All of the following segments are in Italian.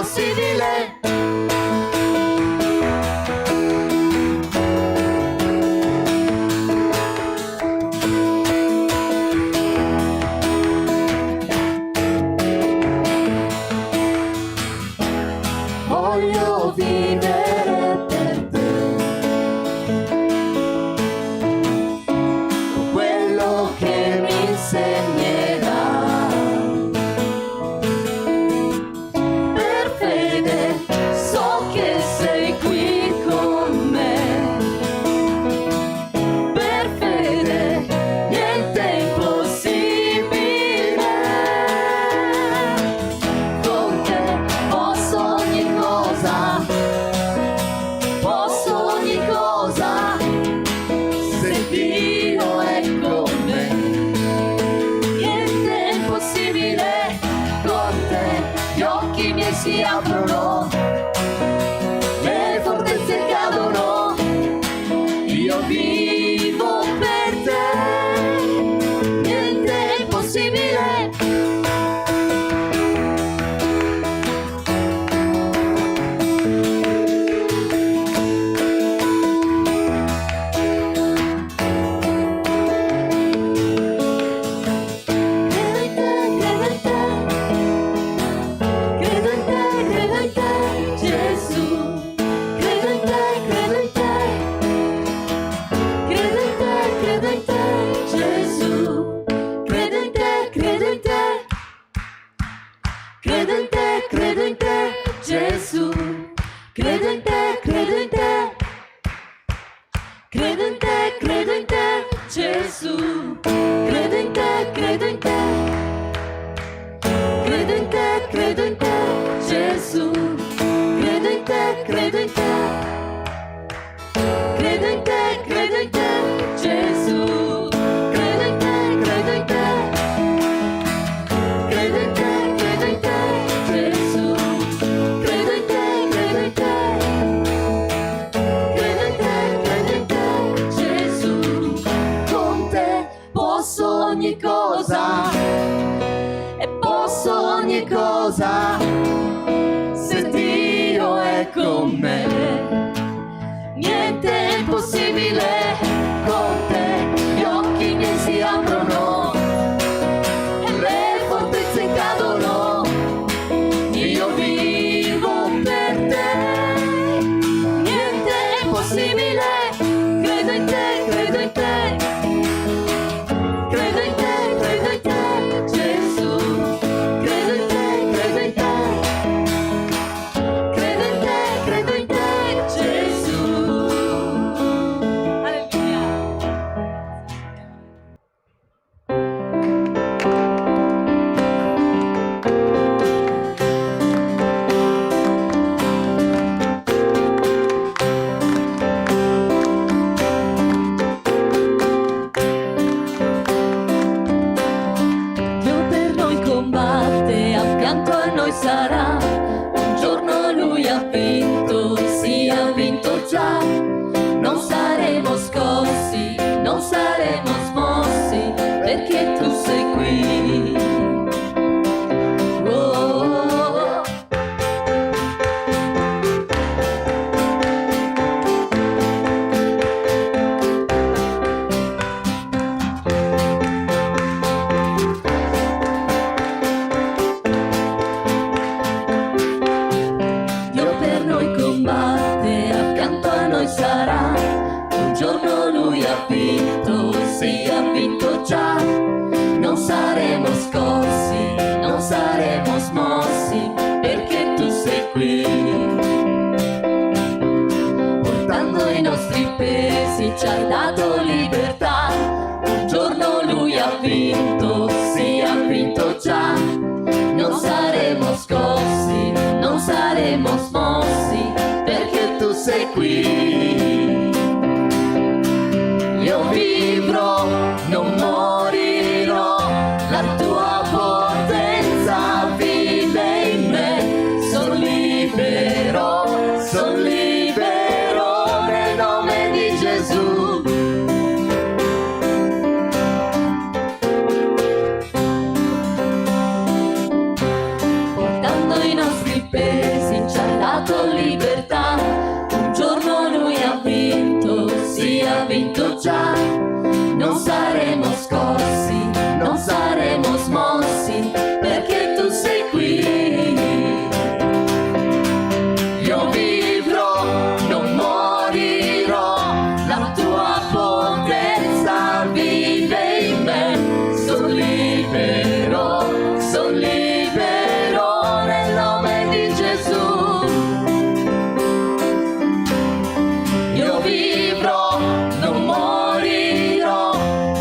possibile. Voglio vivere per te, con quello che mi insegnerà. Per fede so che sei qui con me. Per fede niente è impossibile. Con te posso ogni cosa, posso ogni cosa, se Dio è con me. Niente è impossibile, con te gli occhi miei si aprono, le fortezze cadono, io vivo per te. Niente è impossibile. Credo in te, Gesù. Credo in te, Gesù. Credo in te, Gesù. Credo in te, Gesù. Credo in te, Gesù. Credo in te, Gesù. Credo in te, Gesù. Credo in te, Gesù. Credo in te, Gesù. Con te posso ogni cosa, e posso ogni cosa, se Dio è con me. Niente è impossibile, con te gli occhi miei si aprono e le fortezze cadono, io vivo per te. Niente è impossibile, credo in te, credo in te, credo in te, Gesù. Credo in te, credo in te, credo in te, Gesù. Alleluia. Dio per noi combatte, accanto a noi sarà. Un giorno lui ha vinto, sì, ha vinto già. Non saremo scossi, non saremo smossi, perché tu sei qui. Oh. Dio per noi combatte, accanto a noi sarà. Un giorno lui ha vinto, sì, ha vinto già. Non saremo scossi, non saremo smossi, perché tu sei qui. Portando i nostri pesi ci hai dato libertà. Un giorno lui ha vinto, sì, ha vinto già. Non saremo scossi, non saremo smossi, perché tu sei qui. Io vivrò, non morirò, la tua potenza vive in me. Sono libero nel nome di Gesù. Portando i nostri pesi Gesù. Io vivrò, non morirò,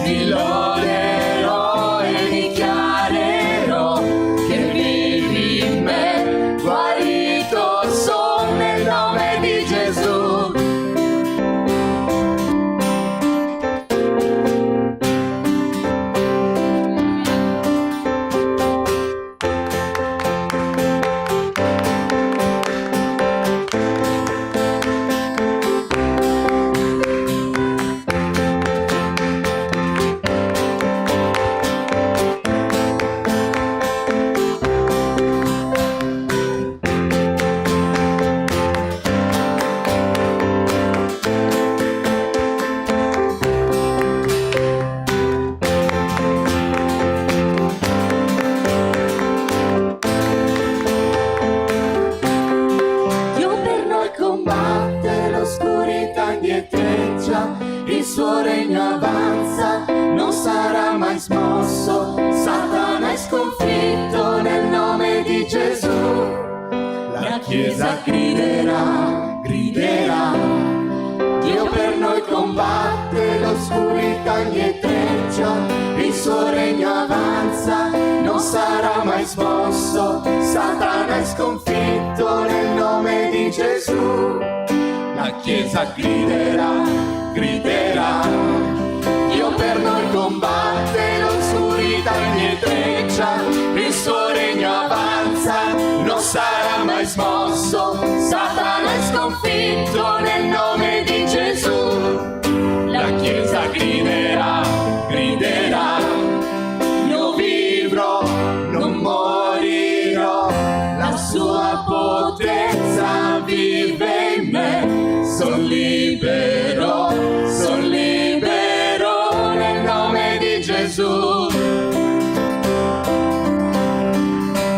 ti loderò e dichiarerò che vivi in me, guarito sono nel nome di Gesù. Il suo regno avanza, non sarà mai smosso, Satana è sconfitto nel nome di Gesù. La Chiesa griderà, griderà, Dio per noi combatte, l'oscurità indietreggia, il suo regno avanza, non sarà mai smosso, Satana è sconfitto nel nome di Gesù. La Chiesa griderà, griderà, Dio per noi combatte, l'oscurità indietreggia, il suo regno avanza, non sarà mai smosso, Satana è sconfitto nel nome di Gesù. La Chiesa griderà, griderà, io vivrò, non morirò, la sua potenza vive in me. Son libero nel nome di Gesù.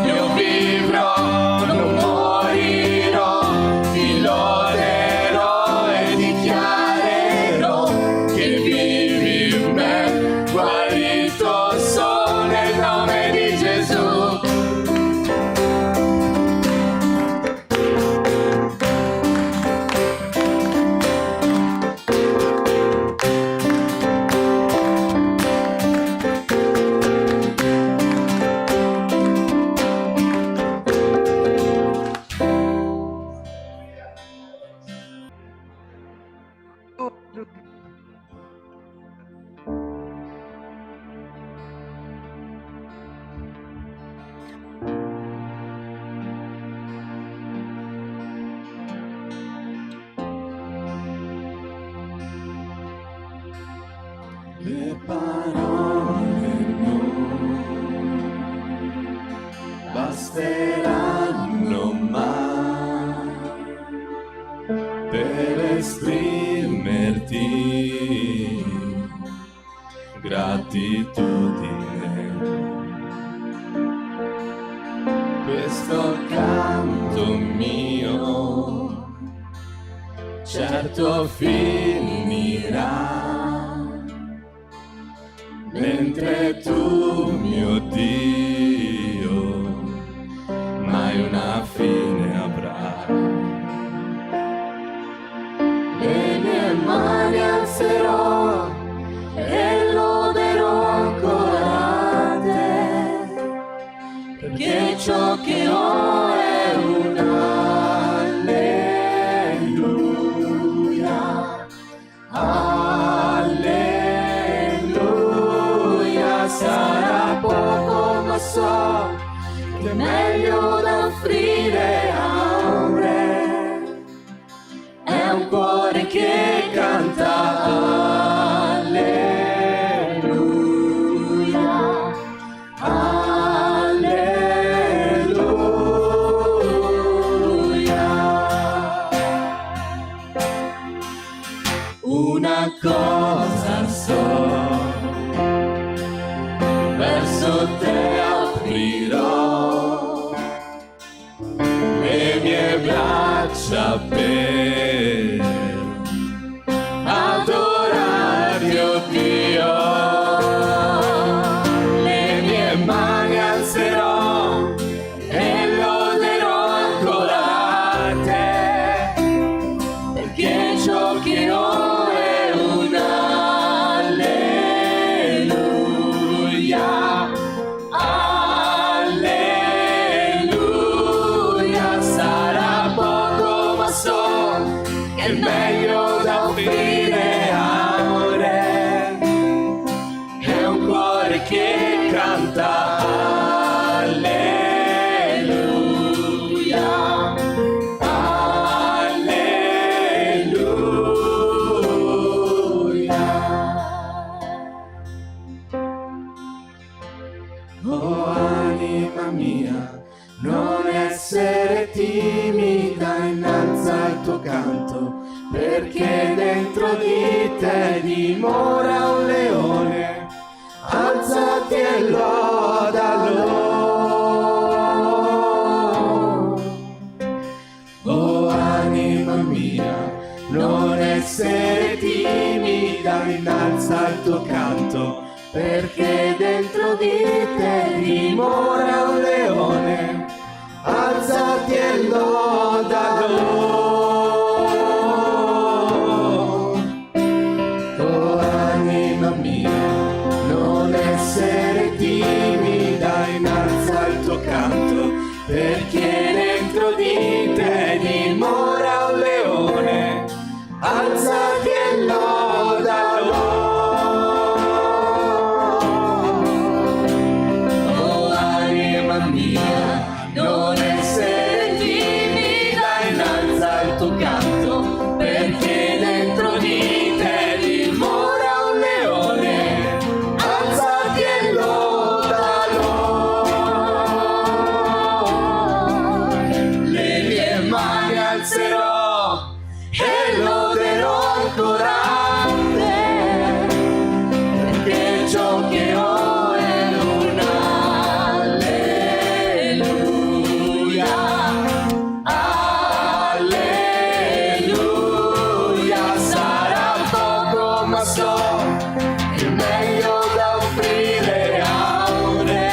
Io vivrò, non morirò, ti loderò e dichiarerò che vivi in me, guarito sono nel nome di Gesù. Le parole non basteranno mai per esprimerti gratitudine. Questo canto mio certo finirà, mentre tu, mio Dio, mai una fine avrai. Le mie mani alzerò e loderò ancora te, perché ciò che ho è un alleluia. Alleluia, sarà poco ma so che è meglio da offrire a un re. È un cuore che canta alleluia, alleluia. Una cosa so, verso te aprirò le mie braccia per adorarti, oh Dio. Le mie mani alzerò e loderò ancora il meglio da offrire amore, è un cuore che canta alleluia, alleluia. Oh anima mia, non essere timida, innalza il tuo canto, perché dentro di te dimora un leone. Alzati e lodalo. Oh anima mia, non essere timida, innalza il tuo canto, perché dentro di te dimora un leone. Alzati e lodalo. Oh anima mia, non essere timida, innalza il tuo canto, perché dentro di te dimora un leone. Alzati e lodalo. Oh anima mia, non essere timida, innalza il tuo canto, perché dentro di te dimora un leone. Alzati e lodalo. Le mie mani alzerò e loderò ancora te, perché ciò che ho è un alleluia, alleluia. Sarà poco ma so che è meglio da offrire amore,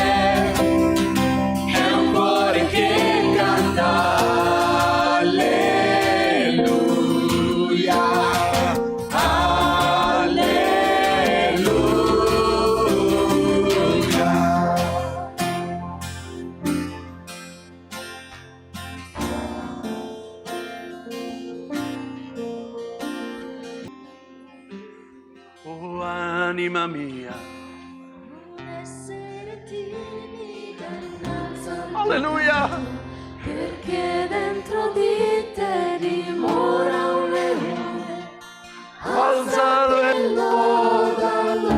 è un cuore che canta alleluia, alleluia. Oh anima mia, Non essere timida, innalza il tuo alleluia, perché dentro di te dimora un leone. alzalo e Lodalo.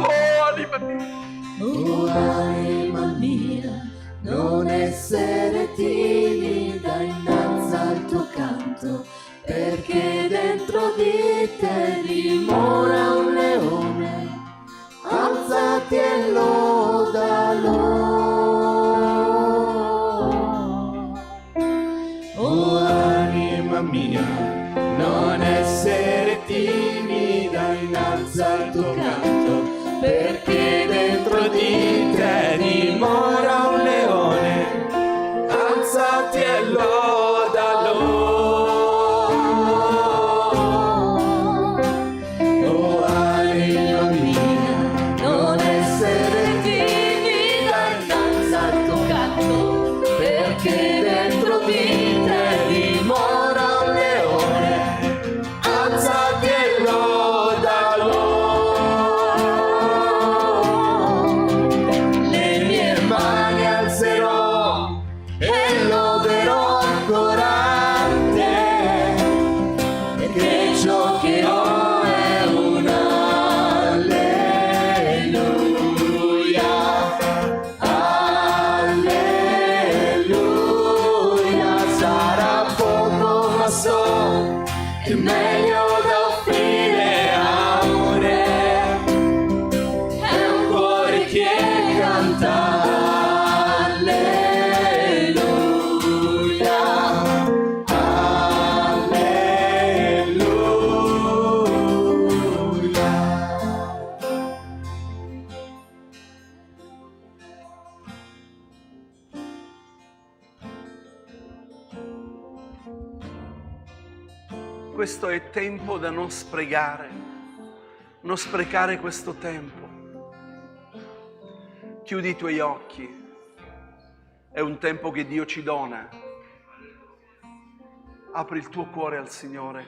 oh anima mia, Oh anima mia, non essere timida, innalza il tuo canto, perché dentro di te dimora un leone. Alzati e lodalo. Oh anima mia, non essere timida, innalza il tuo canto, perché dentro di te dimora un leone. Alzati e lodalo. Oh anima mia, Non essere timida, innalza il tuo canto, perché dentro di te dimora un leone. alzati e lodalo. Le mie mani alzerò e loderò ancora te, perché ciò che ho è un alleluia, alleluia. Sarà poco ma so che è meglio da offrire amore, è un cuore che canta alleluia, alleluia. questo è tempo da non sprecare, non sprecare questo tempo. Chiudi i tuoi occhi, è un tempo che Dio ci dona apri il tuo cuore al Signore.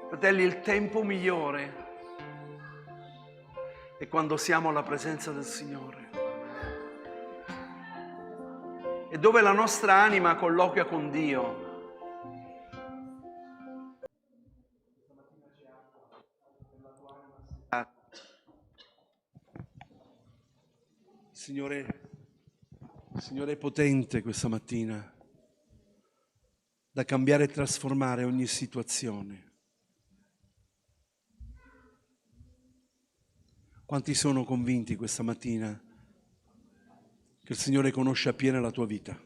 Fratelli, il tempo migliore è quando siamo alla presenza del Signore. E dove la nostra anima colloquia con Dio. Il Signore è potente questa mattina da cambiare e trasformare ogni situazione. Quanti sono convinti questa mattina che il Signore conosce appieno la tua vita?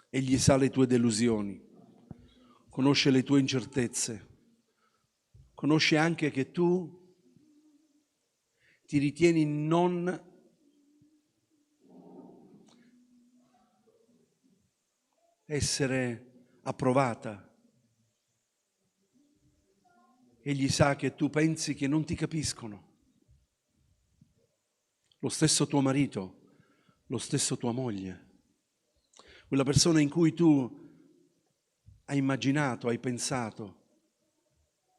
Egli sa le tue delusioni, conosce le tue incertezze, conosce anche che tu ti ritieni non essere approvata. Egli sa che tu pensi che non ti capiscono. Lo stesso tuo marito, lo stesso tua moglie, quella persona in cui tu hai immaginato, hai pensato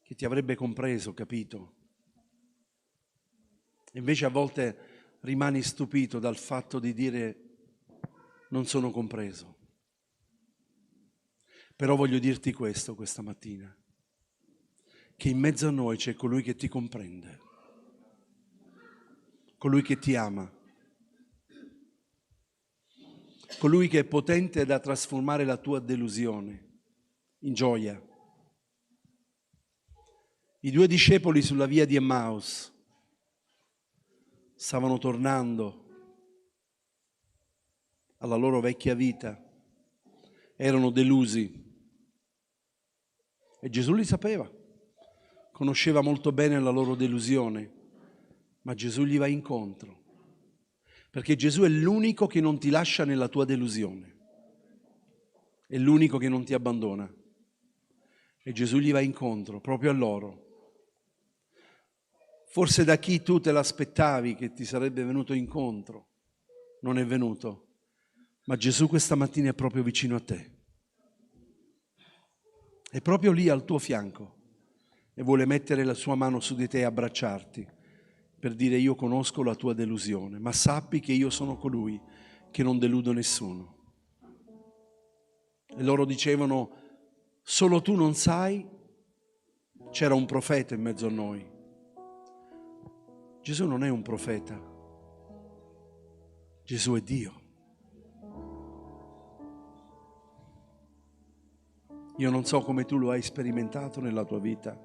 che ti avrebbe compreso, capito. Invece a volte rimani stupito dal fatto di dire non sono compreso. Però voglio dirti questo questa mattina, che in mezzo a noi c'è colui che ti comprende, colui che ti ama, colui che è potente da trasformare la tua delusione in gioia. I 2 discepoli sulla via di Emmaus stavano tornando alla loro vecchia vita, erano delusi e Gesù li sapeva, conosceva molto bene la loro delusione, ma Gesù gli va incontro, perché Gesù è l'unico che non ti lascia nella tua delusione, è l'unico che non ti abbandona e Gesù gli va incontro proprio a loro. Forse da chi tu te l'aspettavi che ti sarebbe venuto incontro, non è venuto, ma Gesù questa mattina è proprio vicino a te. È proprio lì al tuo fianco e vuole mettere la sua mano su di te e abbracciarti per dire io conosco la tua delusione, ma sappi che io sono colui che non deludo nessuno. E loro dicevano, solo tu non sai, c'era un profeta in mezzo a noi. Gesù non è un profeta, Gesù è Dio. Io non so come tu lo hai sperimentato nella tua vita,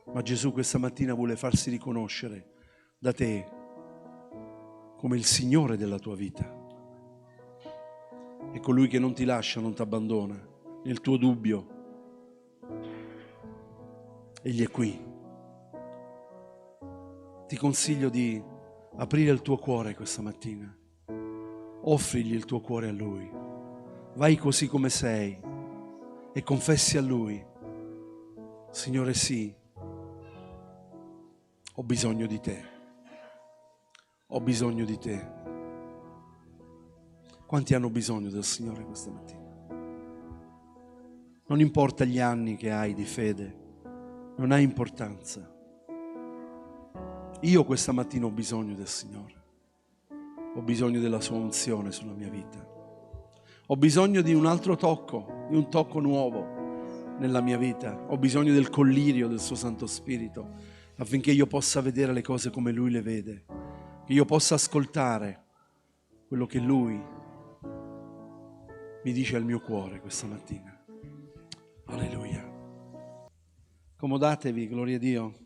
ma Gesù questa mattina vuole farsi riconoscere da te come il Signore della tua vita. È colui che non ti lascia, non ti abbandona nel tuo dubbio. Egli è qui. Ti consiglio di aprire il tuo cuore questa mattina. Offrigli il tuo cuore a Lui. Vai così come sei e confessi a Lui. Signore, sì, ho bisogno di te. Ho bisogno di te. Quanti hanno bisogno del Signore questa mattina? Non importa gli anni che hai di fede, non ha importanza. Io questa mattina ho bisogno del Signore, ho bisogno della sua unzione sulla mia vita, ho bisogno di un altro tocco, di un tocco nuovo nella mia vita, ho bisogno del collirio del suo Santo Spirito affinché io possa vedere le cose come Lui le vede, che io possa ascoltare quello che Lui mi dice al mio cuore questa mattina. Alleluia. Accomodatevi, gloria a Dio.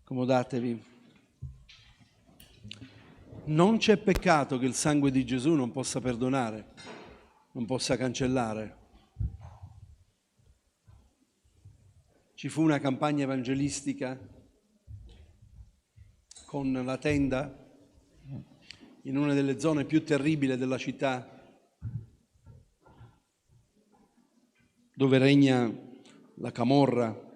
Accomodatevi. Non c'è peccato che il sangue di Gesù non possa perdonare, non possa cancellare. Ci fu una campagna evangelistica con la tenda in una delle zone più terribili della città, dove regna la camorra.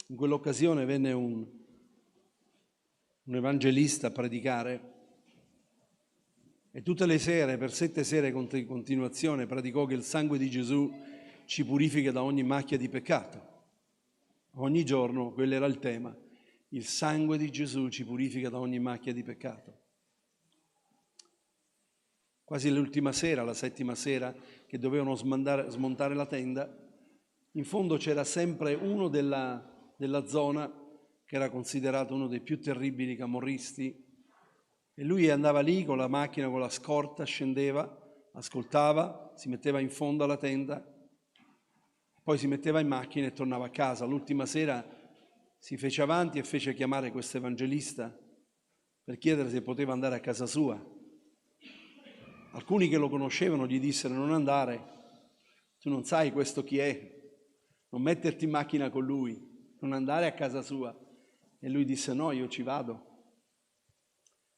In quell'occasione venne un evangelista a predicare E tutte le sere, per 7 sere in continuazione, predicò che il sangue di Gesù ci purifica da ogni macchia di peccato. Ogni giorno, quello era il tema, il sangue di Gesù ci purifica da ogni macchia di peccato. Quasi l'ultima sera, la 7ª sera, che dovevano smontare la tenda, in fondo c'era sempre uno della zona che era considerato uno dei più terribili camorristi, e lui andava lì con la macchina, con la scorta, scendeva, ascoltava, si metteva in fondo alla tenda, poi si metteva in macchina e tornava a casa. L'ultima sera si fece avanti e fece chiamare questo evangelista per chiedere se poteva andare a casa sua. Alcuni che lo conoscevano gli dissero: non andare, tu non sai questo chi è, non metterti in macchina con lui, non andare a casa sua. E lui disse: no, io ci vado.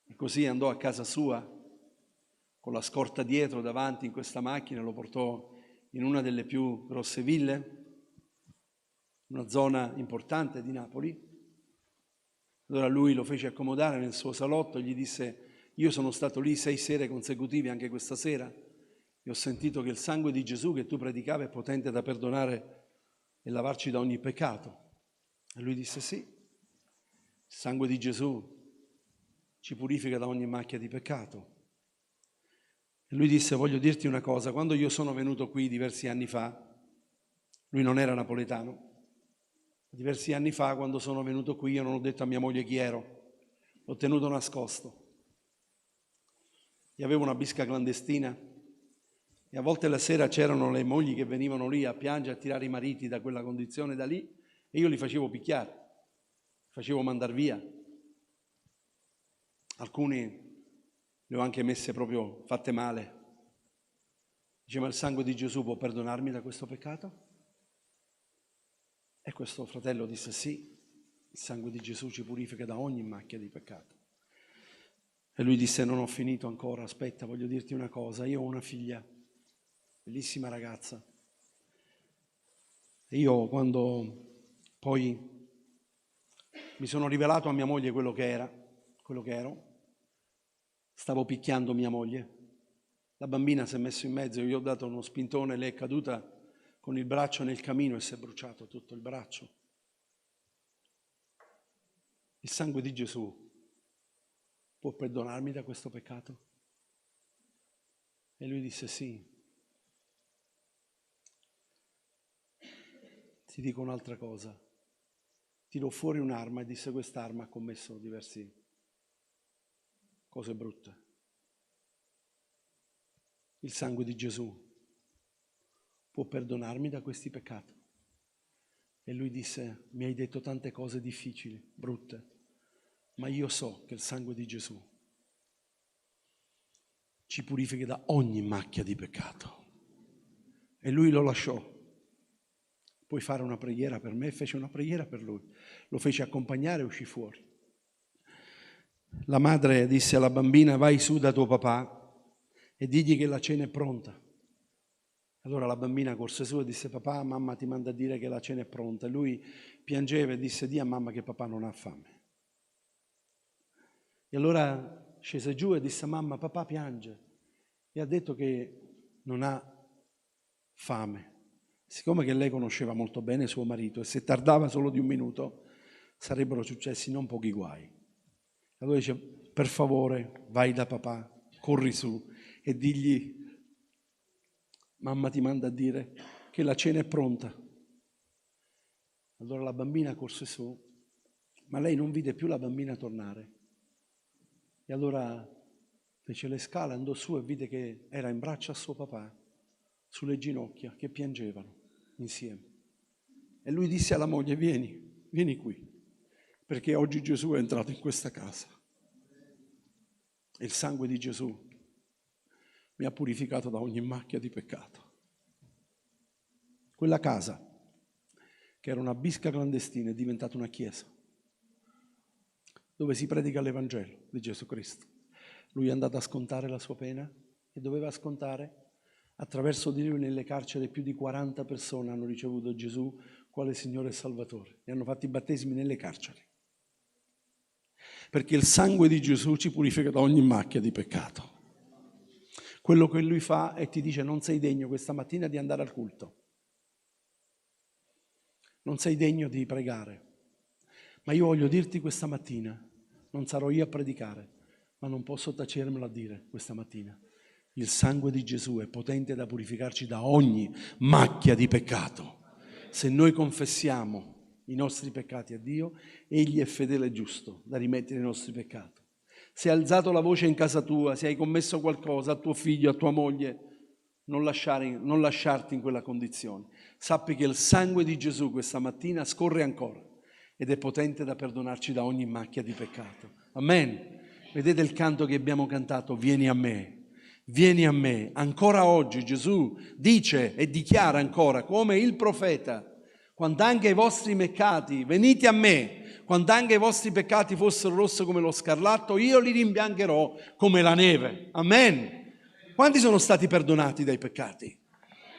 E così andò a casa sua, con la scorta dietro, davanti in questa macchina, lo portò in una delle più grosse ville, una zona importante di Napoli. Allora lui lo fece accomodare nel suo salotto e gli disse: io sono stato lì 6 sere consecutive, anche questa sera, e ho sentito che il sangue di Gesù che tu predicavi è potente da perdonare e lavarci da ogni peccato. E lui disse: sì, il sangue di Gesù ci purifica da ogni macchia di peccato. E lui disse: voglio dirti una cosa, quando io sono venuto qui diversi anni fa, lui non era napoletano, diversi anni fa quando sono venuto qui io non ho detto a mia moglie chi ero, l'ho tenuto nascosto. E avevo una bisca clandestina e a volte la sera c'erano le mogli che venivano lì a piangere, a tirare i mariti da quella condizione da lì, e io li facevo picchiare, facevo mandar via. Alcuni le ho anche messe proprio fatte male. Dice: ma il sangue di Gesù può perdonarmi da questo peccato? E questo fratello disse: sì, il sangue di Gesù ci purifica da ogni macchia di peccato. E lui disse: non ho finito ancora, aspetta, voglio dirti una cosa. Io ho una figlia, bellissima ragazza. E io, quando poi mi sono rivelato a mia moglie quello che ero, stavo picchiando mia moglie. La bambina si è messa in mezzo, io gli ho dato uno spintone, lei è caduta con il braccio nel camino e si è bruciato tutto il braccio. Il sangue di Gesù può perdonarmi da questo peccato? E lui disse: sì. Ti dico un'altra cosa. Tirò fuori un'arma e disse: quest'arma ha commesso diverse cose brutte. Il sangue di Gesù può perdonarmi da questi peccati? E lui disse: mi hai detto tante cose difficili, brutte, ma io so che il sangue di Gesù ci purifica da ogni macchia di peccato. E lui lo lasciò. Puoi fare una preghiera per me? Fece una preghiera per lui. Lo fece accompagnare e uscì fuori. La madre disse alla bambina: vai su da tuo papà e digli che la cena è pronta. Allora la bambina corse su e disse: papà, mamma ti manda a dire che la cena è pronta. E lui piangeva e disse: di a mamma che papà non ha fame. E allora scese giù e disse: mamma, papà piange e ha detto che non ha fame. Siccome che lei conosceva molto bene suo marito e se tardava solo di un minuto sarebbero successi non pochi guai. Allora dice: per favore vai da papà, corri su e digli: mamma ti manda a dire che la cena è pronta. Allora la bambina corse su, ma lei non vide più la bambina tornare. E allora fece le scale, andò su e vide che era in braccio a suo papà, sulle ginocchia, che piangevano insieme. E lui disse alla moglie: vieni qui, perché oggi Gesù è entrato in questa casa. E il sangue di Gesù mi ha purificato da ogni macchia di peccato. Quella casa, che era una bisca clandestina, è diventata una chiesa, dove si predica l'Evangelo di Gesù Cristo. Lui è andato a scontare la sua pena e doveva scontare. Attraverso di lui nelle carceri più di 40 persone hanno ricevuto Gesù quale Signore e Salvatore e hanno fatto i battesimi nelle carceri. Perché il sangue di Gesù ci purifica da ogni macchia di peccato. quello che lui fa e ti dice non sei degno questa mattina di andare al culto. Non sei degno di pregare. Ma io voglio dirti questa mattina, non sarò io a predicare, ma non posso tacermelo a dire questa mattina. Il sangue di Gesù è potente da purificarci da ogni macchia di peccato. Se noi confessiamo i nostri peccati a Dio, Egli è fedele e giusto da rimettere i nostri peccati. Se hai alzato la voce in casa tua, se hai commesso qualcosa a tuo figlio, a tua moglie, non lasciarti in quella condizione. Sappi che il sangue di Gesù questa mattina scorre ancora ed è potente da perdonarci da ogni macchia di peccato. Amen. Vedete il canto che abbiamo cantato? Vieni a me, vieni a me. Ancora oggi Gesù dice e dichiara ancora come il profeta: quando anche i vostri peccati, venite a me, quando anche i vostri peccati fossero rossi come lo scarlatto, io li rimbiancherò come la neve. Amen. Quanti sono stati perdonati dai peccati?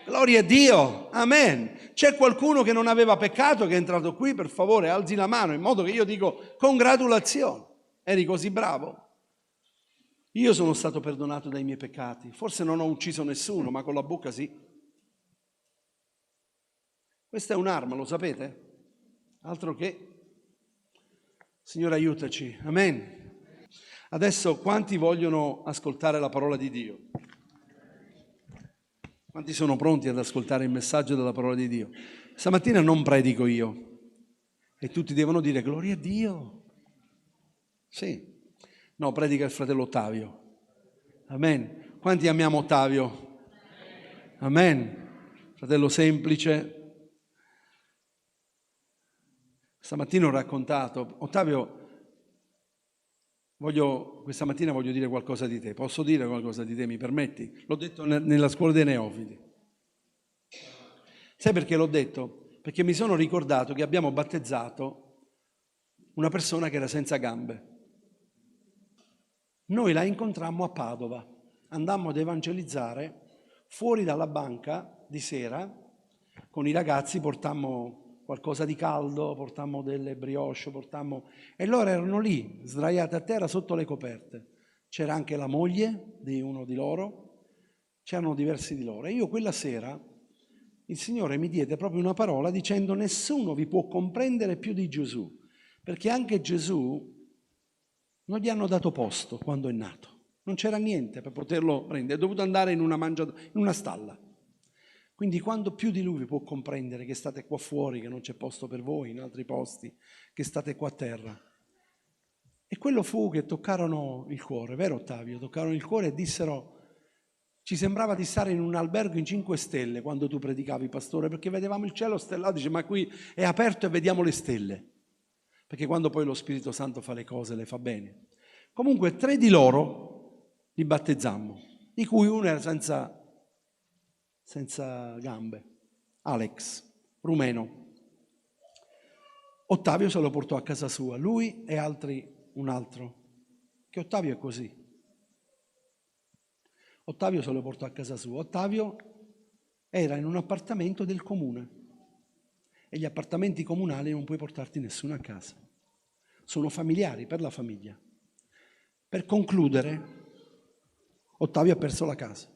Gloria a Dio, amen. C'è qualcuno che non aveva peccato che è entrato qui? Per favore, alzi la mano in modo che io dico congratulazioni, eri così bravo. Io sono stato perdonato dai miei peccati, forse non ho ucciso nessuno, ma con la bocca sì. Questa è un'arma, lo sapete? Altro che. Signore, aiutaci, amen. Adesso quanti vogliono ascoltare la parola di Dio? Quanti sono pronti ad ascoltare il messaggio della parola di Dio? Stamattina non predico io e tutti devono dire gloria a Dio. Sì. No, predica il fratello Ottavio. Amen. Quanti amiamo Ottavio? Amen. Fratello semplice. Stamattina ho raccontato, Ottavio, questa mattina voglio dire qualcosa di te. Posso dire qualcosa di te, mi permetti? L'ho detto nella scuola dei neofiti. Sai perché l'ho detto? Perché mi sono ricordato che abbiamo battezzato una persona che era senza gambe. Noi la incontrammo a Padova, andammo ad evangelizzare fuori dalla banca di sera, con i ragazzi portammo qualcosa di caldo, portammo delle brioche, e loro erano lì, sdraiati a terra sotto le coperte. C'era anche la moglie di uno di loro, c'erano diversi di loro. E io quella sera il Signore mi diede proprio una parola dicendo: nessuno vi può comprendere più di Gesù, perché anche Gesù non gli hanno dato posto quando è nato, non c'era niente per poterlo prendere, è dovuto andare in una stalla. Quindi quando più di lui vi può comprendere che state qua fuori, che non c'è posto per voi in altri posti, che state qua a terra. E quello fu che toccarono il cuore, vero Ottavio? Toccarono il cuore e dissero: ci sembrava di stare in un albergo in 5 stelle quando tu predicavi, pastore, perché vedevamo il cielo stellato. Dice: ma qui è aperto e vediamo le stelle. Perché quando poi lo Spirito Santo fa le cose, le fa bene. Comunque 3 di loro li battezzammo, di cui uno era senza gambe, Alex, rumeno. Ottavio se lo portò a casa sua, lui e un altro, che Ottavio è così. Ottavio se lo portò a casa sua. Ottavio era in un appartamento del comune e gli appartamenti comunali non puoi portarti nessuno a casa, sono familiari per la famiglia. Per concludere, Ottavio ha perso la casa.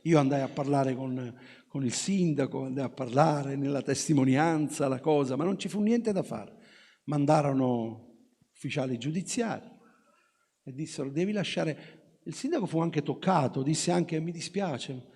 Io andai a parlare con il sindaco, andai a parlare nella testimonianza, la cosa, ma non ci fu niente da fare. Mandarono ufficiali giudiziari e dissero: devi lasciare. Il sindaco fu anche toccato, disse anche: mi dispiace,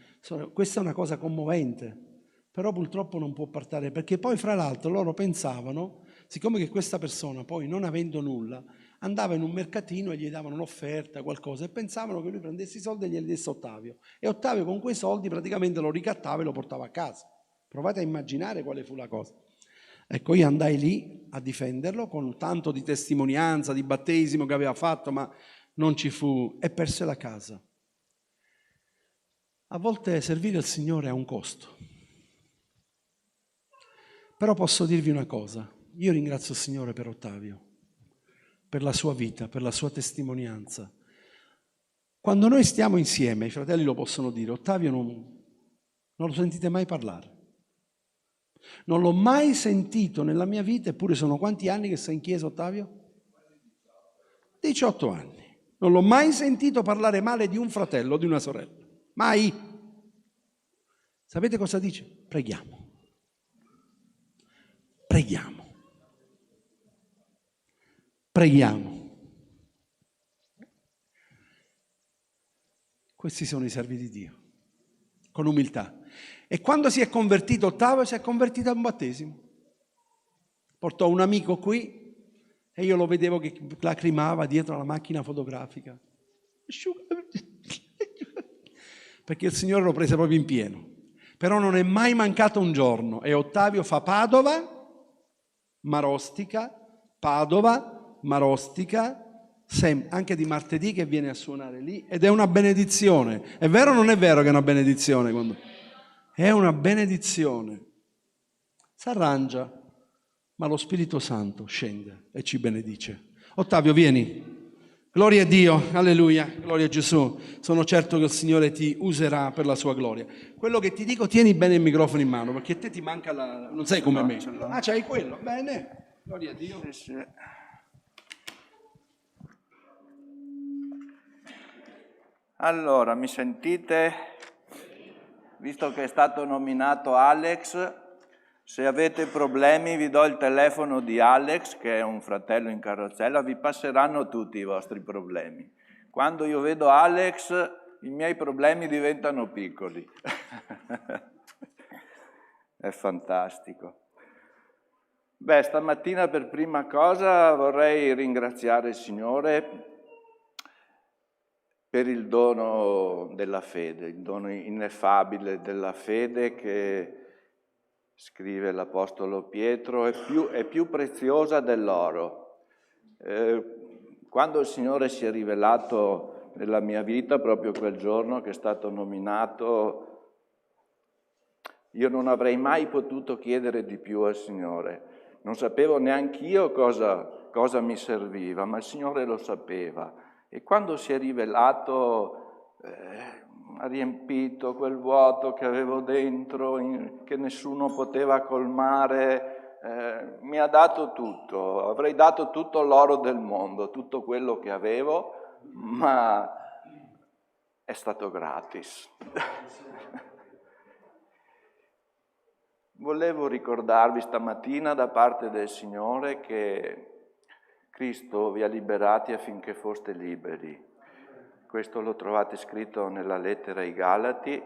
questa è una cosa commovente, però purtroppo non può partire, perché poi fra l'altro loro pensavano, siccome che questa persona poi non avendo nulla andava in un mercatino e gli davano un'offerta, qualcosa, e pensavano che lui prendesse i soldi e glieli desse Ottavio, e Ottavio con quei soldi praticamente lo ricattava e lo portava a casa. Provate a immaginare quale fu la cosa. Ecco, io andai lì a difenderlo con tanto di testimonianza, di battesimo che aveva fatto, ma non ci fu, e perse la casa. A volte servire il Signore ha un costo. Però posso dirvi una cosa: io ringrazio il Signore per Ottavio, per la sua vita, per la sua testimonianza. Quando noi stiamo insieme, i fratelli lo possono dire, Ottavio non lo sentite mai parlare. Non l'ho mai sentito nella mia vita, eppure sono quanti anni che sei in chiesa, Ottavio? 18 anni. Non l'ho mai sentito parlare male di un fratello o di una sorella. Mai. Sapete cosa dice? Preghiamo. Preghiamo. Preghiamo. Questi sono i servi di Dio, con umiltà. E quando si è convertito Ottavio, si è convertito a un battesimo. Portò un amico qui e io lo vedevo che lacrimava dietro alla macchina fotografica. Perché il Signore lo prese proprio in pieno. Però non è mai mancato un giorno e Ottavio fa Padova, Marostica, anche di martedì che viene a suonare lì, ed è una benedizione. È vero o non è vero che è una benedizione? È una benedizione. S'arrangia, ma lo Spirito Santo scende e ci benedice. Ottavio, vieni. Gloria a Dio, alleluia, gloria a Gesù. Sono certo che il Signore ti userà per la sua gloria. Quello che ti dico, tieni bene il microfono in mano, perché a te ti manca non sei come me. Ah, c'hai quello, bene. Gloria a Dio. Sì. Allora, mi sentite? Visto che è stato nominato Alex, se avete problemi vi do il telefono di Alex, che è un fratello in carrozzella, vi passeranno tutti i vostri problemi. Quando io vedo Alex, i miei problemi diventano piccoli. È fantastico. Beh, stamattina per prima cosa vorrei ringraziare il Signore per il dono della fede, il dono ineffabile della fede che, scrive l'Apostolo Pietro, è più preziosa dell'oro. Quando il Signore si è rivelato nella mia vita, proprio quel giorno che è stato nominato, io non avrei mai potuto chiedere di più al Signore. Non sapevo neanch'io cosa mi serviva, ma il Signore lo sapeva. E quando si è rivelato, ha riempito quel vuoto che avevo dentro, che nessuno poteva colmare, mi ha dato tutto. Avrei dato tutto l'oro del mondo, tutto quello che avevo, ma è stato gratis. Volevo ricordarvi stamattina da parte del Signore che Cristo vi ha liberati affinché foste liberi. Questo lo trovate scritto nella lettera ai Galati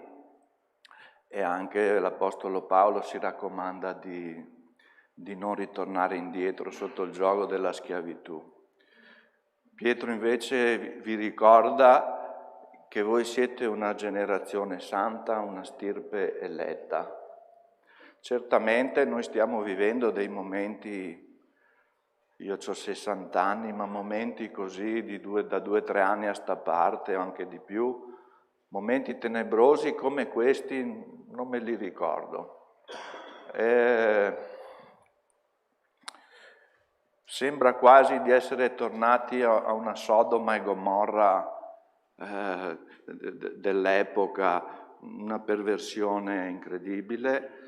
e anche l'Apostolo Paolo si raccomanda di non ritornare indietro sotto il giogo della schiavitù. Pietro invece vi ricorda che voi siete una generazione santa, una stirpe eletta. Certamente noi stiamo vivendo dei momenti, io ho 60 anni, ma momenti così da 2 o 3 anni a sta parte, o anche di più, momenti tenebrosi come questi non me li ricordo. Sembra quasi di essere tornati a una Sodoma e Gomorra dell'epoca, una perversione incredibile.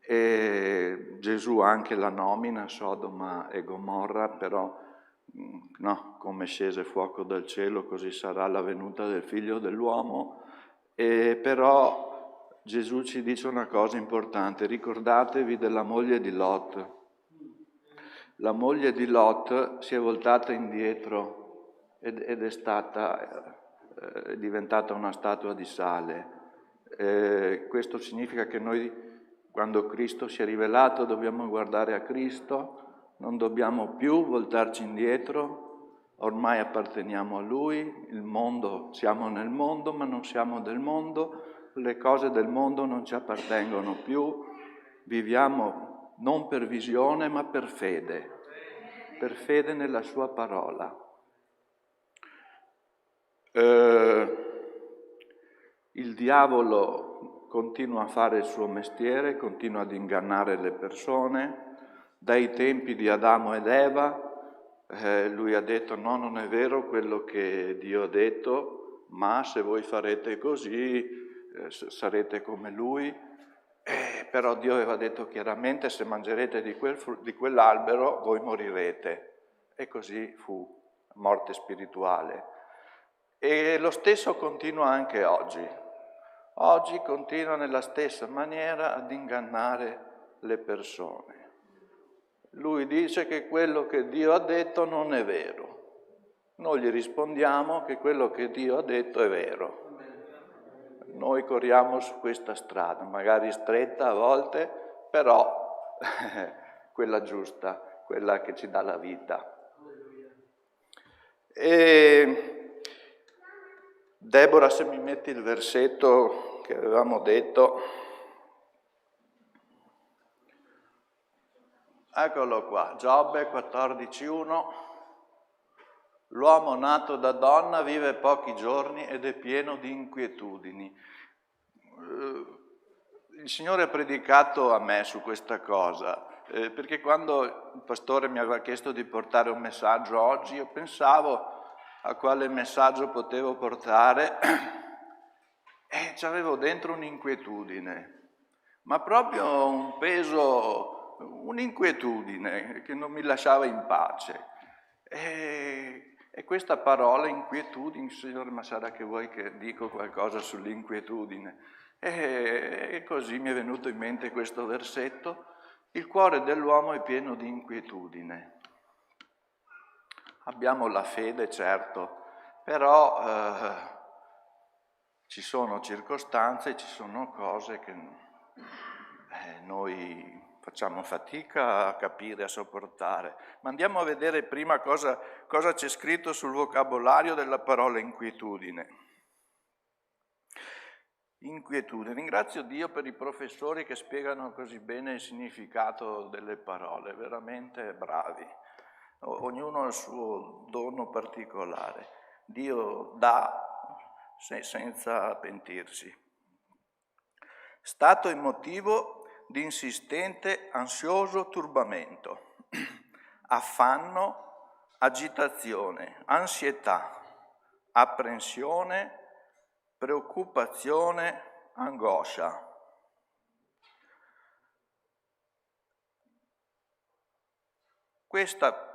E Gesù anche la nomina Sodoma e Gomorra, però no, come scese fuoco dal cielo, così sarà la venuta del Figlio dell'uomo. E però Gesù ci dice una cosa importante: ricordatevi della moglie di Lot. La moglie di Lot si è voltata indietro ed è diventata una statua di sale. Questo significa che noi, quando Cristo si è rivelato, dobbiamo guardare a Cristo, non dobbiamo più voltarci indietro, ormai apparteniamo a Lui, il mondo, siamo nel mondo ma non siamo del mondo, le cose del mondo non ci appartengono più, viviamo non per visione ma per fede nella Sua parola. Il diavolo continua a fare il suo mestiere, continua ad ingannare le persone. Dai tempi di Adamo ed Eva, lui ha detto: no, non è vero quello che Dio ha detto, ma se voi farete così sarete come lui. Però Dio aveva detto chiaramente: se mangerete di quell'albero voi morirete. E così fu, morte spirituale. E lo stesso continua anche oggi. Oggi continua nella stessa maniera ad ingannare le persone. Lui dice che quello che Dio ha detto non è vero. Noi gli rispondiamo che quello che Dio ha detto è vero. Noi corriamo su questa strada, magari stretta a volte, però quella giusta, quella che ci dà la vita. E Deborah, se mi metti il versetto che avevamo detto, eccolo qua, Giobbe 14:1. L'uomo nato da donna vive pochi giorni ed è pieno di inquietudini. Il Signore ha predicato a me su questa cosa, perché quando il pastore mi aveva chiesto di portare un messaggio oggi, io pensavo a quale messaggio potevo portare e c'avevo dentro un'inquietudine, ma proprio un peso, un'inquietudine che non mi lasciava in pace. E questa parola, inquietudine, Signore, ma sarà che vuoi che dico qualcosa sull'inquietudine? E così mi è venuto in mente questo versetto: il cuore dell'uomo è pieno di inquietudine. Abbiamo la fede, certo, però ci sono circostanze, ci sono cose che noi facciamo fatica a capire, a sopportare. Ma andiamo a vedere prima cosa c'è scritto sul vocabolario della parola inquietudine. Inquietudine. Ringrazio Dio per i professori che spiegano così bene il significato delle parole, veramente bravi. Ognuno ha il suo dono particolare. Dio dà senza pentirsi. Stato emotivo di insistente, ansioso turbamento, affanno, agitazione, ansietà, apprensione, preoccupazione, angoscia. Questa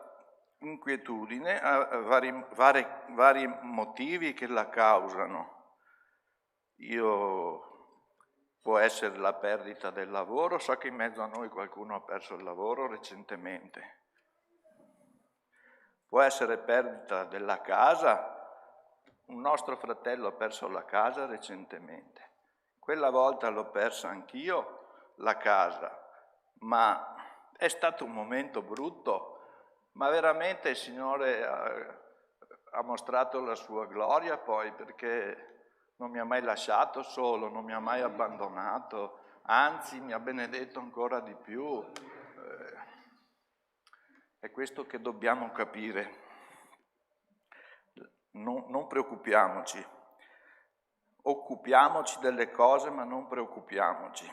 inquietudine ha vari motivi che la causano. Può essere la perdita del lavoro, so che in mezzo a noi qualcuno ha perso il lavoro recentemente. Può essere perdita della casa, un nostro fratello ha perso la casa recentemente. Quella volta l'ho persa anch'io, la casa, ma è stato un momento brutto, ma veramente il Signore ha mostrato la sua gloria poi, perché non mi ha mai lasciato solo, non mi ha mai abbandonato, anzi mi ha benedetto ancora di più. È questo che dobbiamo capire. Non preoccupiamoci, occupiamoci delle cose ma non preoccupiamoci.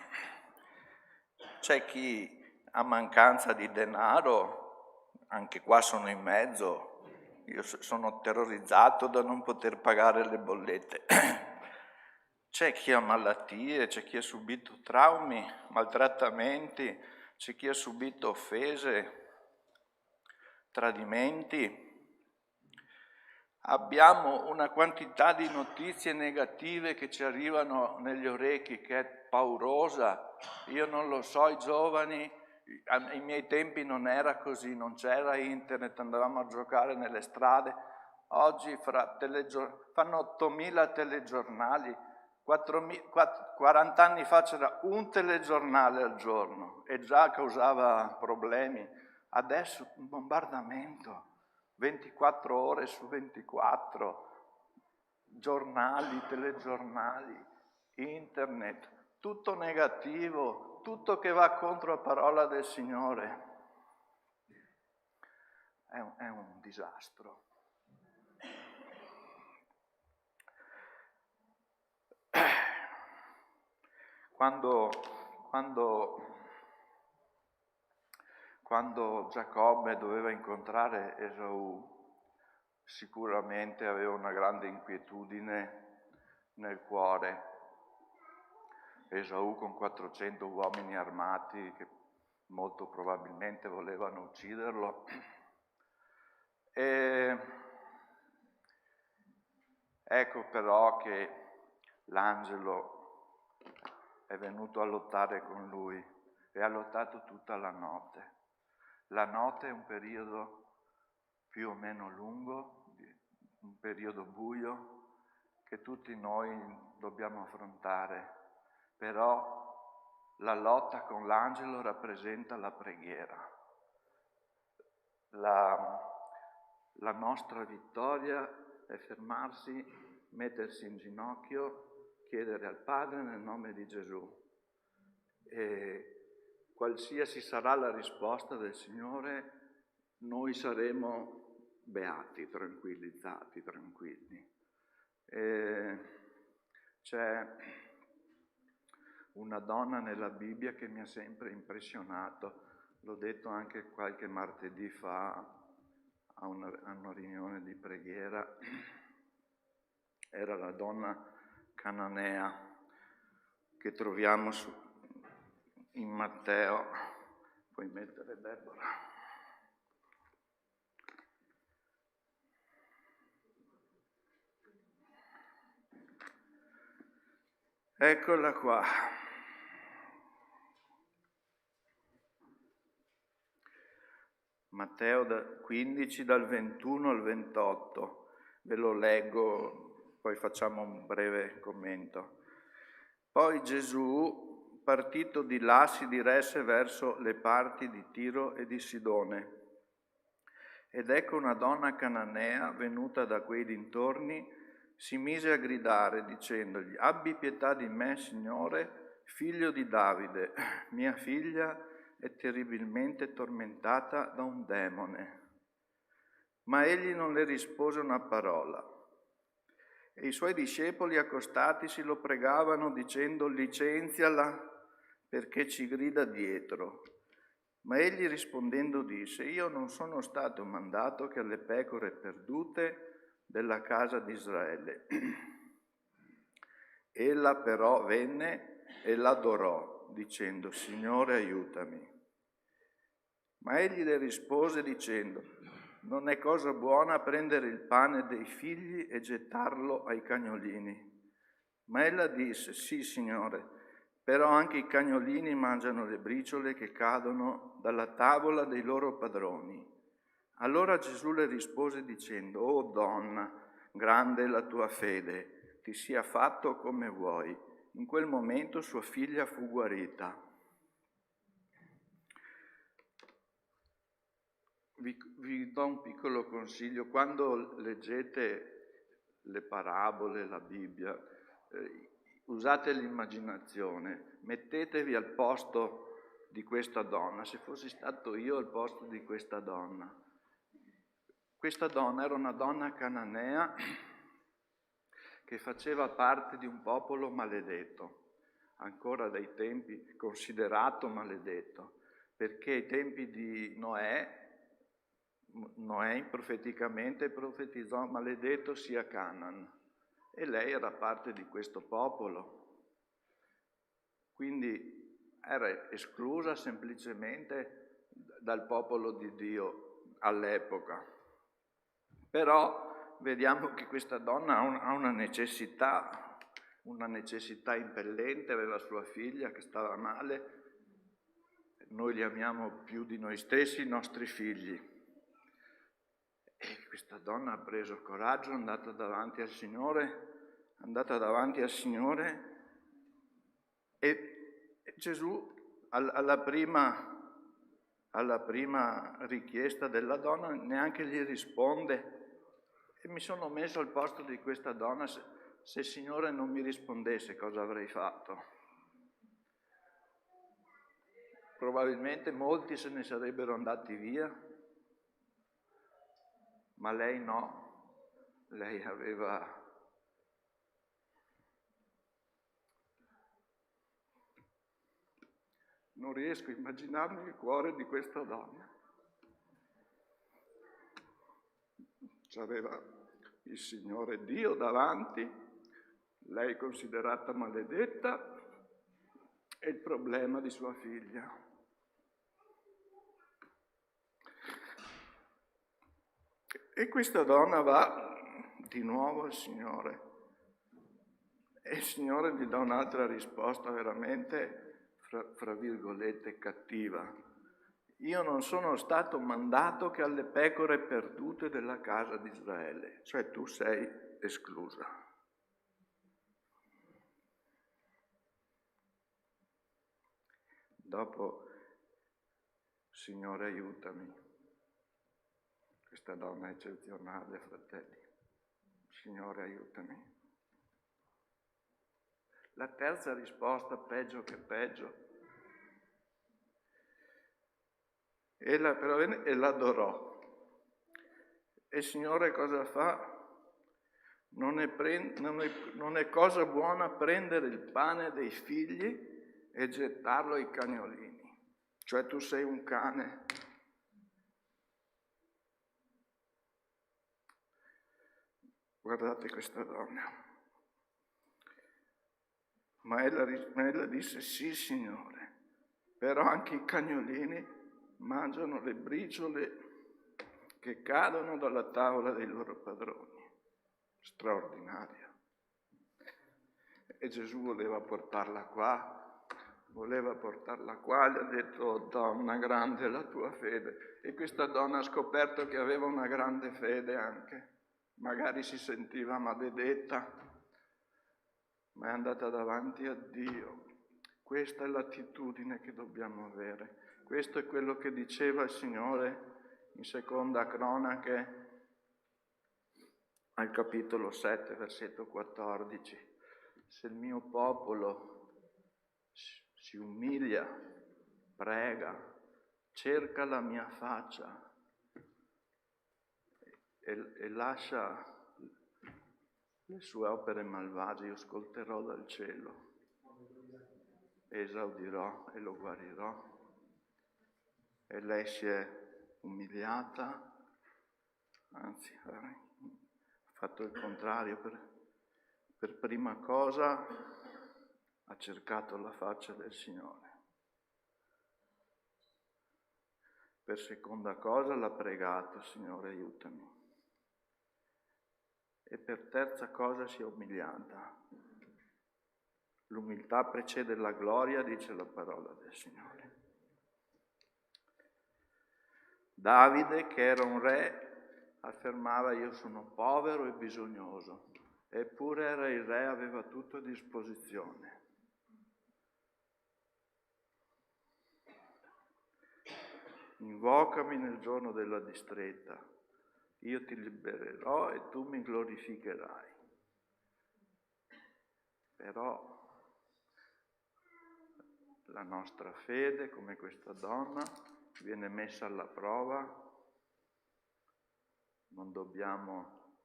C'è chi ha mancanza di denaro, anche qua sono in mezzo, io sono terrorizzato da non poter pagare le bollette. C'è chi ha malattie, c'è chi ha subito traumi, maltrattamenti, c'è chi ha subito offese, tradimenti. Abbiamo una quantità di notizie negative che ci arrivano negli orecchi che è paurosa. Io non lo so, i giovani, ai miei tempi non era così, non c'era internet, andavamo a giocare nelle strade. Oggi fanno 8.000 telegiornali. 40 anni fa c'era un telegiornale al giorno e già causava problemi. Adesso un bombardamento, 24 ore su 24, giornali, telegiornali, internet, tutto negativo, tutto che va contro la parola del Signore. È un disastro. Quando Giacobbe doveva incontrare Esaù, sicuramente aveva una grande inquietudine nel cuore. Esaù con 400 uomini armati che molto probabilmente volevano ucciderlo. E Ecco però che l'angelo è venuto a lottare con lui e ha lottato tutta la notte. La notte è un periodo più o meno lungo, un periodo buio che tutti noi dobbiamo affrontare, però la lotta con l'angelo rappresenta la preghiera. La nostra vittoria è fermarsi, mettersi in ginocchio, chiedere al Padre nel nome di Gesù. E qualsiasi sarà la risposta del Signore, noi saremo beati, tranquillizzati, tranquilli. C'è una donna nella Bibbia che mi ha sempre impressionato, l'ho detto anche qualche martedì fa a una riunione di preghiera, era la donna cananea che troviamo in Matteo. Puoi mettere Deborah. Eccola qua. Matteo 15 dal 21 al 28. Ve lo leggo, poi facciamo un breve commento. Poi Gesù, partito di là, si diresse verso le parti di Tiro e di Sidone. Ed ecco una donna cananea venuta da quei dintorni si mise a gridare dicendogli: abbi pietà di me, Signore, figlio di Davide, mia figlia è terribilmente tormentata da un demone. Ma egli non le rispose una parola. E i suoi discepoli accostatisi lo pregavano dicendo: licenziala perché ci grida dietro. Ma egli rispondendo disse: io non sono stato mandato che alle pecore perdute della casa di Israele. Ella però venne e l'adorò, dicendo: Signore, aiutami. Ma egli le rispose dicendo: non è cosa buona prendere il pane dei figli e gettarlo ai cagnolini. Ma ella disse: sì, Signore, però anche i cagnolini mangiano le briciole che cadono dalla tavola dei loro padroni. Allora Gesù le rispose dicendo: o donna, grande è la tua fede, ti sia fatto come vuoi. In quel momento sua figlia fu guarita. Vi do un piccolo consiglio: quando leggete le parabole, la Bibbia, usate l'immaginazione, mettetevi al posto di questa donna. Se fossi stato io al posto di questa donna era una donna cananea che faceva parte di un popolo maledetto, ancora dai tempi considerato maledetto, perché ai tempi di Noè profeticamente profetizzò: maledetto sia Canaan, e lei era parte di questo popolo, quindi era esclusa semplicemente dal popolo di Dio all'epoca. Però vediamo che questa donna ha una necessità impellente, aveva sua figlia che stava male. Noi li amiamo più di noi stessi, i nostri figli. E questa donna ha preso coraggio, è andata davanti al Signore, e Gesù alla prima richiesta della donna neanche gli risponde. E mi sono messo al posto di questa donna: se il Signore non mi rispondesse, cosa avrei fatto? Probabilmente molti se ne sarebbero andati via, ma lei no, lei aveva non riesco a immaginarmi il cuore di questa donna. C'aveva il Signore Dio davanti, lei considerata maledetta, e il problema di sua figlia. E questa donna va di nuovo al Signore. E il Signore gli dà un'altra risposta veramente, fra virgolette, cattiva. Io non sono stato mandato che alle pecore perdute della casa di Israele, cioè tu sei esclusa. Dopo, Signore aiutami, questa donna è eccezionale, fratelli, Signore aiutami. La terza risposta, peggio che peggio, e l'adorò. E il Signore cosa fa? Non è cosa buona prendere il pane dei figli e gettarlo ai cagnolini. Cioè tu sei un cane. Guardate questa donna. Ma ella disse, sì Signore, però anche i cagnolini mangiano le briciole che cadono dalla tavola dei loro padroni. Straordinario. E Gesù voleva portarla qua, gli ha detto, donna grande è la tua fede. E questa donna ha scoperto che aveva una grande fede anche, magari si sentiva maledetta, ma è andata davanti a Dio. Questa è l'attitudine che dobbiamo avere. Questo è quello che diceva il Signore in Seconda Cronache, al capitolo 7, versetto 14. Se il mio popolo si umilia, prega, cerca la mia faccia e lascia le sue opere malvagie, io ascolterò dal cielo, esaudirò e lo guarirò. E lei si è umiliata, anzi ha fatto il contrario, per prima cosa ha cercato la faccia del Signore, per seconda cosa l'ha pregato, Signore aiutami, e per terza cosa si è umiliata. L'umiltà precede la gloria, dice la parola del Signore. Davide, che era un re, affermava io sono povero e bisognoso, eppure era il re, aveva tutto a disposizione. Invocami nel giorno della distretta, io ti libererò e tu mi glorificherai. Però la nostra fede, come questa donna, viene messa alla prova. Non dobbiamo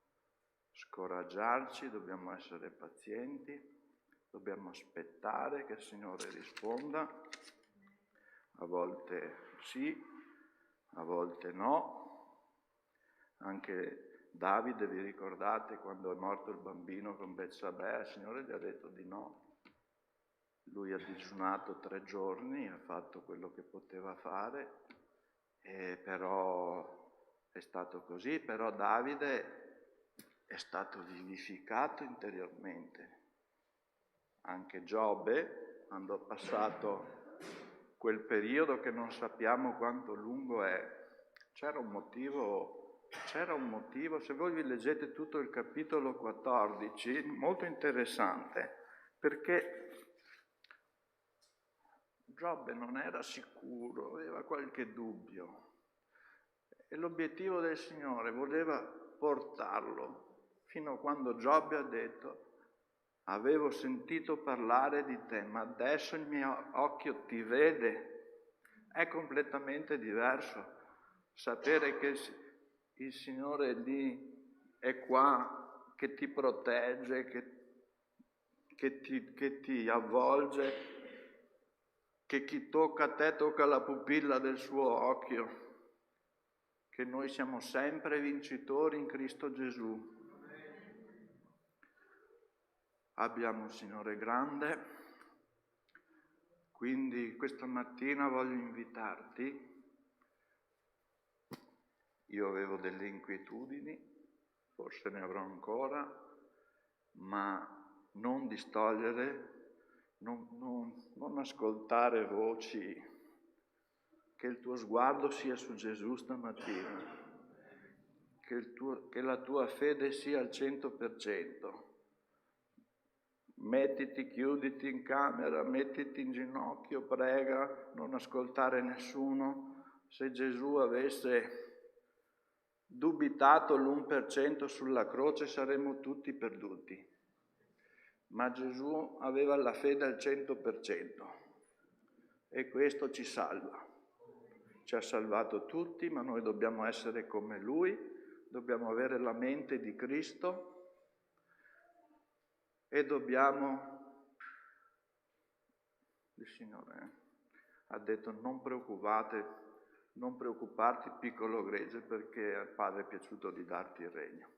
scoraggiarci, dobbiamo essere pazienti, dobbiamo aspettare che il Signore risponda. A volte sì, a volte no. Anche Davide, vi ricordate, quando è morto il bambino con Betsabè, il Signore gli ha detto di no. Lui ha digiunato 3 giorni, ha fatto quello che poteva fare, però è stato così. Però Davide è stato vivificato interiormente. Anche Giobbe, quando ha passato quel periodo che non sappiamo quanto lungo è, c'era un motivo, se voi vi leggete tutto il capitolo 14, molto interessante, perché Giobbe non era sicuro, aveva qualche dubbio e l'obiettivo del Signore voleva portarlo fino a quando Giobbe ha detto avevo sentito parlare di te, ma adesso il mio occhio ti vede. È completamente diverso sapere che il Signore è lì, è qua, che ti protegge, che ti avvolge, che chi tocca a te tocca la pupilla del suo occhio, che noi siamo sempre vincitori in Cristo Gesù. Abbiamo un Signore grande, quindi questa mattina voglio invitarti. Io avevo delle inquietudini, forse ne avrò ancora, ma non distogliere, non ascoltare voci, che il tuo sguardo sia su Gesù stamattina, che la tua fede sia al 100%. Mettiti, chiuditi in camera, mettiti in ginocchio, prega, non ascoltare nessuno. Se Gesù avesse dubitato l'1% sulla croce saremmo tutti perduti, ma Gesù aveva la fede al 100% e questo ci salva. Ci ha salvato tutti, ma noi dobbiamo essere come Lui, dobbiamo avere la mente di Cristo e dobbiamo, il Signore ha detto non preoccuparti piccolo gregge, perché al Padre è piaciuto di darti il regno.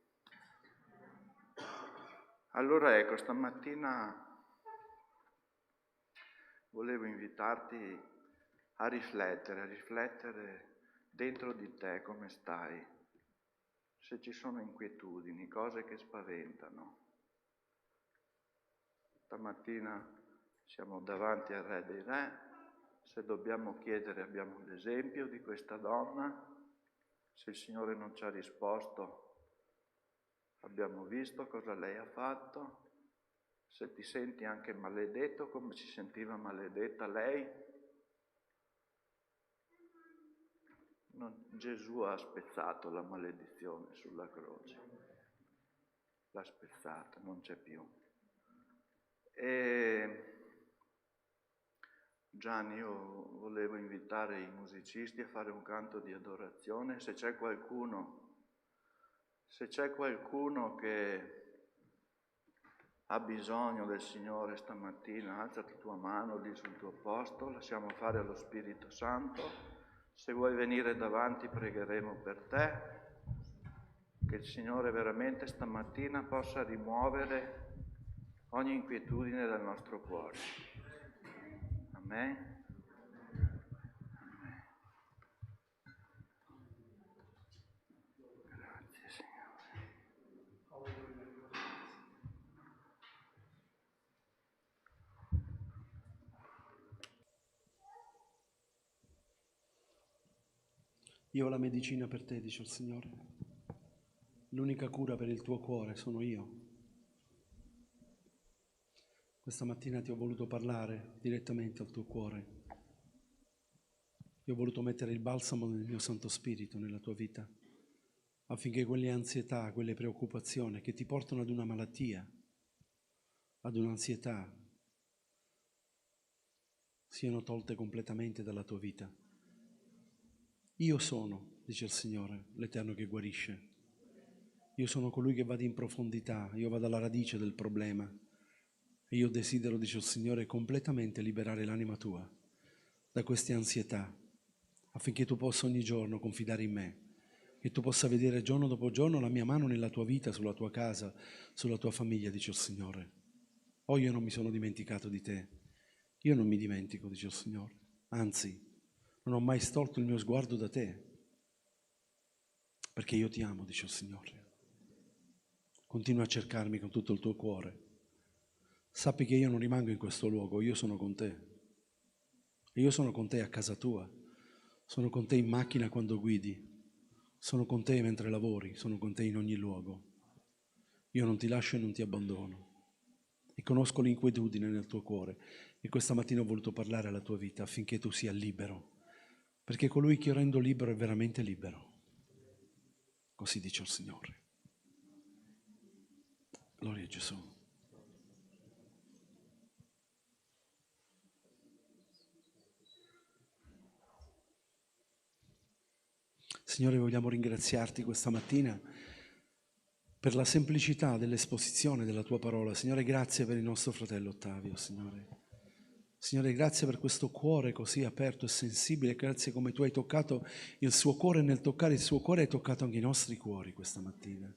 Allora ecco, stamattina volevo invitarti a riflettere dentro di te come stai, se ci sono inquietudini, cose che spaventano. Stamattina siamo davanti al Re dei Re, se dobbiamo chiedere abbiamo l'esempio di questa donna, se il Signore non ci ha risposto abbiamo visto cosa lei ha fatto, se ti senti anche maledetto come si sentiva maledetta lei, Gesù ha spezzato la maledizione sulla croce, l'ha spezzata, non c'è più. E Gianni, io volevo invitare i musicisti a fare un canto di adorazione. Se c'è qualcuno che ha bisogno del Signore stamattina, alzati la tua mano lì sul tuo posto, lasciamo fare allo Spirito Santo. Se vuoi venire davanti pregheremo per te, che il Signore veramente stamattina possa rimuovere ogni inquietudine dal nostro cuore. Amen. Grazie Signore. Io ho la medicina per te, dice il Signore. L'unica cura per il tuo cuore sono io. Questa mattina ti ho voluto parlare direttamente al tuo cuore. Io ho voluto mettere il balsamo del mio Santo Spirito nella tua vita, affinché quelle ansietà, quelle preoccupazioni che ti portano ad una malattia, ad un'ansietà, siano tolte completamente dalla tua vita. Io sono, dice il Signore, l'Eterno che guarisce. Io sono colui che va in profondità, io vado alla radice del problema. E io desidero, dice il Signore, completamente liberare l'anima tua da queste ansietà, affinché tu possa ogni giorno confidare in me, che tu possa vedere giorno dopo giorno la mia mano nella tua vita, sulla tua casa, sulla tua famiglia, dice il Signore. Oh, io non mi sono dimenticato di te, io non mi dimentico, dice il Signore, anzi, non ho mai storto il mio sguardo da te, perché io ti amo, dice il Signore. Continua a cercarmi con tutto il tuo cuore. Sappi che io non rimango in questo luogo, io sono con te. E io sono con te a casa tua, sono con te in macchina quando guidi, sono con te mentre lavori, sono con te in ogni luogo. Io non ti lascio e non ti abbandono. E conosco l'inquietudine nel tuo cuore. E questa mattina ho voluto parlare alla tua vita affinché tu sia libero. Perché colui che io rendo libero è veramente libero. Così dice il Signore. Gloria a Gesù. Signore, vogliamo ringraziarti questa mattina per la semplicità dell'esposizione della tua parola. Signore, grazie per il nostro fratello Ottavio, Signore. Signore, grazie per questo cuore così aperto e sensibile. Grazie come tu hai toccato il suo cuore, e nel toccare il suo cuore hai toccato anche i nostri cuori questa mattina.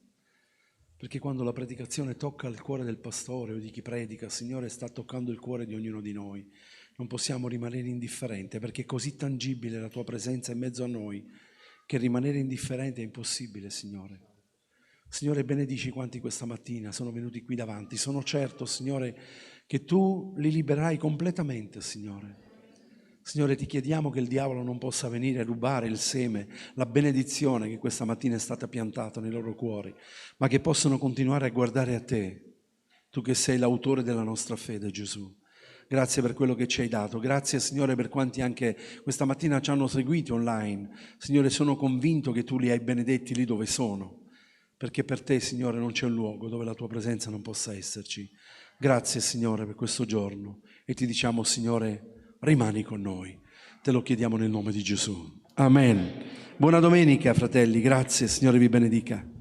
Perché quando la predicazione tocca il cuore del pastore o di chi predica, Signore, sta toccando il cuore di ognuno di noi. Non possiamo rimanere indifferenti, perché è così tangibile la tua presenza in mezzo a noi, che rimanere indifferente è impossibile, Signore. Signore, benedici quanti questa mattina sono venuti qui davanti. Sono certo, Signore, che Tu li libererai completamente, Signore. Signore, ti chiediamo che il diavolo non possa venire a rubare il seme, la benedizione che questa mattina è stata piantata nei loro cuori, ma che possano continuare a guardare a Te, Tu che sei l'autore della nostra fede, Gesù. Grazie per quello che ci hai dato. Grazie, Signore, per quanti anche questa mattina ci hanno seguiti online. Signore, sono convinto che Tu li hai benedetti lì dove sono, perché per Te, Signore, non c'è un luogo dove la Tua presenza non possa esserci. Grazie, Signore, per questo giorno e ti diciamo, Signore, rimani con noi. Te lo chiediamo nel nome di Gesù. Amen. Buona domenica, fratelli. Grazie, Signore vi benedica.